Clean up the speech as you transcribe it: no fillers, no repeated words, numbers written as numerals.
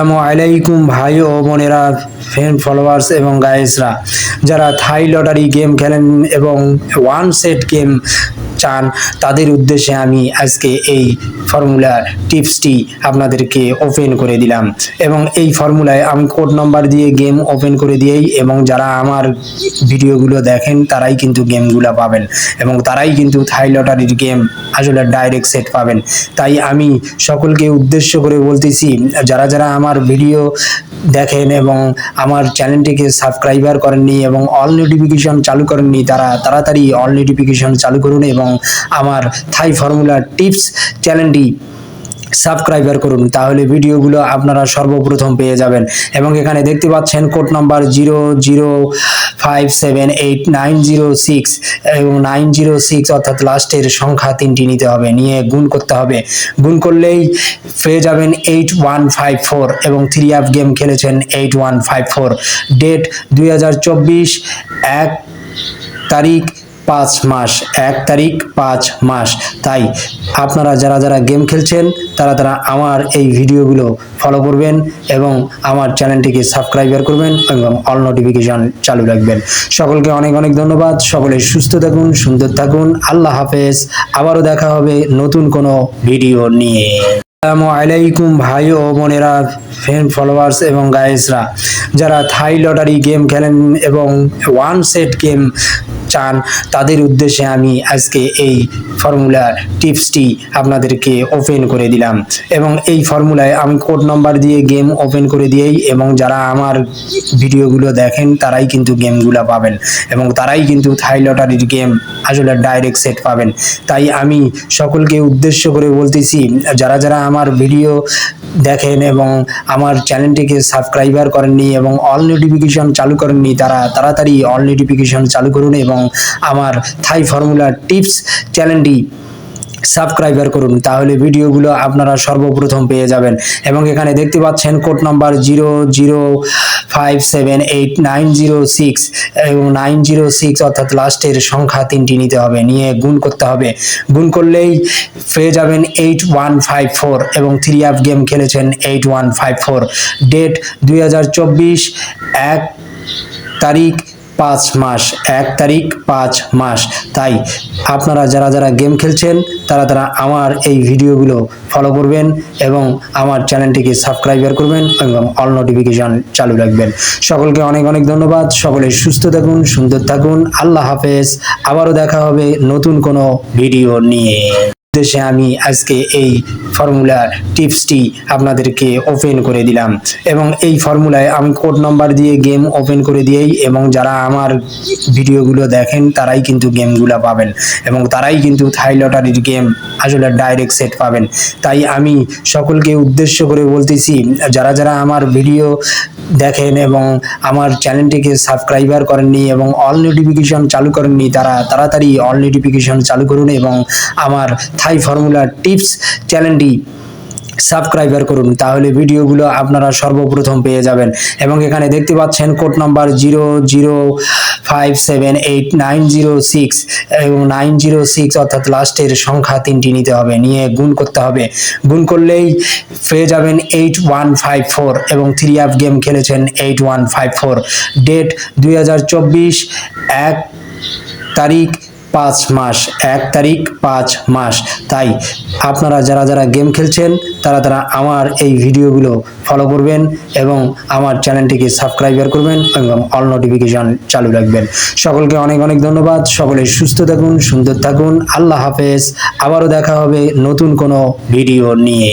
আসসালামু আলাইকুম ভাই ও বোনেরা, ফ্রেন্ড ফলোয়ার্স এবং গাইসরা, যারা থাই লটারি গেম খেলেন এবং ওয়ান সেট গেম চান, তাদের উদ্দেশ্যে আমি আজকে এই ফর্মুলার টিপসটি আপনাদেরকে ওপেন করে দিলাম। এবং এই ফর্মুলায় আমি কোড নাম্বার দিয়ে গেম ওপেন করে দিয়েই, এবং যারা আমার ভিডিওগুলো দেখেন তারাই কিন্তু গেমগুলো পাবেন এবং তারাই কিন্তু থাই লটারির গেম আসলে ডাইরেক্ট সেট পাবেন। তাই আমি সকলকে উদ্দেশ্য করে বলতেছি, যারা যারা আমার ভিডিও দেখেন এবং আমার চ্যানেলটিকে সাবস্ক্রাইবার করেননি এবং অল নোটিফিকেশন চালু করেননি, তারা তাড়াতাড়ি অল নোটিফিকেশন চালু করুন এবং আমার থাই ফর্মুলা টিপস চ্যানেলটি সাবস্ক্রাইবার করুন, তাহলে ভিডিওগুলো আপনারা সর্বপ্রথম পেয়ে যাবেন। এবং এখানে দেখতে পাচ্ছেন কোড নাম্বার 00578906 এবং 906 অর্থাৎ লাস্টের সংখ্যা 3টি নিতে হবে, নিয়ে গুণ করতে হবে। গুণ করলেই পেয়ে যাবেন 8154 এবং 3 অ্যাপ গেম খেলেছেন 8154। ডেট 2024, 1 তারিখ 5 মাস, 1 তারিখ 5 মাস। তাই আপনারা যারা যারা গেম খেলছেন তারা তারা আমার এই ভিডিওগুলো ফলো করবেন এবং আমার চ্যানেলটিকে সাবস্ক্রাইবার করবেন এবং অল নোটিফিকেশন চালু রাখবেন। সকলকে অনেক অনেক ধন্যবাদ। সকলে সুস্থ থাকুন, সুন্দর থাকুন। আল্লাহ হাফেজ। আবারও দেখা হবে নতুন কোনো ভিডিও নিয়ে। আসসালামু আলাইকুম ভাই ও বোনেরা, ফ্রেন্ড ফলোয়ার্স এবং গাইসরা, যারা থাই লটারি গেম খেলেন এবং ওয়ান সেট গেম চান, তাদের উদ্দেশ্যে আমি আজকে এই ফর্মুলার টিপসটি আপনাদেরকে ওপেন করে দিলাম। এবং এই ফর্মুলায় আমি কোড নাম্বার দিয়ে গেম ওপেন করে দিয়েই, এবং যারা আমার ভিডিওগুলো দেখেন তারাই কিন্তু গেমগুলো পাবেন এবং তারাই কিন্তু থাই লটারির গেম আসলে ডাইরেক্ট সেট পাবেন। তাই আমি সকলকে উদ্দেশ্য করে বলতেছি, যারা যারা আমার ভিডিও দেখেন এবং আমার চ্যানেলটিকে সাবস্ক্রাইবার করেননি এবং অল নোটিফিকেশন চালু করেননি, তারা তাড়াতাড়ি অল নোটিফিকেশন চালু করুন এবং আমার থাই ফর্মুলা টিপস চ্যানেলটি সাবস্ক্রাইবার করুন, তাহলে ভিডিওগুলো আপনারা সর্বপ্রথম পেয়ে যাবেন। এবং এখানে দেখতে পাচ্ছেন কোড নাম্বার 00578906 এবং 906 অর্থাৎ লাস্টের সংখ্যা 3টি নিতে হবে, নিয়ে গুণ করতে হবে। গুণ করলেই পেয়ে যাবেন 8154 এবং 3 অ্যাপ গেম খেলেছেন 8154। ডেট 2024, 1 তারিখ 5 মাস, 1 তারিখ 5 মাস। তাই আপনারা যারা যারা গেম খেলছেন তারা তারা আমার এই ভিডিওগুলো ফলো করবেন এবং আমার চ্যানেলটিকে সাবস্ক্রাইবার করবেন এবং অল নোটিফিকেশন চালু রাখবেন। সকলকে অনেক অনেক ধন্যবাদ। সকলে সুস্থ থাকুন, সুন্দর থাকুন। আল্লাহ হাফেজ। আবারও দেখা হবে নতুন কোনো ভিডিও নিয়ে। উদ্দেশ্যে আমি আজকে এই ফর্মুলার টিপসটি আপনাদেরকে ওপেন করে দিলাম। এবং এই ফর্মুলায় আমি কোড নাম্বার দিয়ে গেম ওপেন করে দিয়েই, এবং যারা আমার ভিডিওগুলো দেখেন তারাই কিন্তু গেমগুলো পাবেন এবং তারাই কিন্তু থাই লটারির গেম আসলে ডাইরেক্ট সেট পাবেন। তাই আমি সকলকে উদ্দেশ্য করে বলতেছি, যারা যারা আমার ভিডিও দেখেন এবং আমার চ্যানেলটিকে সাবস্ক্রাইবার করেননি এবং অল নোটিফিকেশন চালু করেননি, তারা তাড়াতাড়ি অল নোটিফিকেশন চালু করুন এবং আমার থাই ফর্মুলা টিপস চ্যানেলটি সাবস্ক্রাইবার করুন, তাহলে ভিডিওগুলো আপনারা সর্বপ্রথম পেয়ে যাবেন। এবং এখানে দেখতে পাচ্ছেন কোড নাম্বার 00578906 এবং 906 অর্থাৎ লাস্টের সংখ্যা 3টি নিতে হবে, নিয়ে গুণ করতে হবে। গুণ করলেই পেয়ে যাবেন 8154 এবং 3 অ্যাপ গেম খেলেছেন 8154। ডেট 2024, 1 তারিখ 5 মাস, 1 তারিখ 5 মাস। তাই আপনারা যারা যারা গেম খেলছেন তারা তারা আমার এই ভিডিওগুলো ফলো করবেন এবং আমার চ্যানেলটিকে সাবস্ক্রাইবার করবেন এবং অল নোটিফিকেশন চালু রাখবেন। সকলকে অনেক অনেক ধন্যবাদ। সকলে সুস্থ থাকুন, সুন্দর থাকুন। আল্লাহ হাফেজ। আবারও দেখা হবে নতুন কোনো ভিডিও নিয়ে।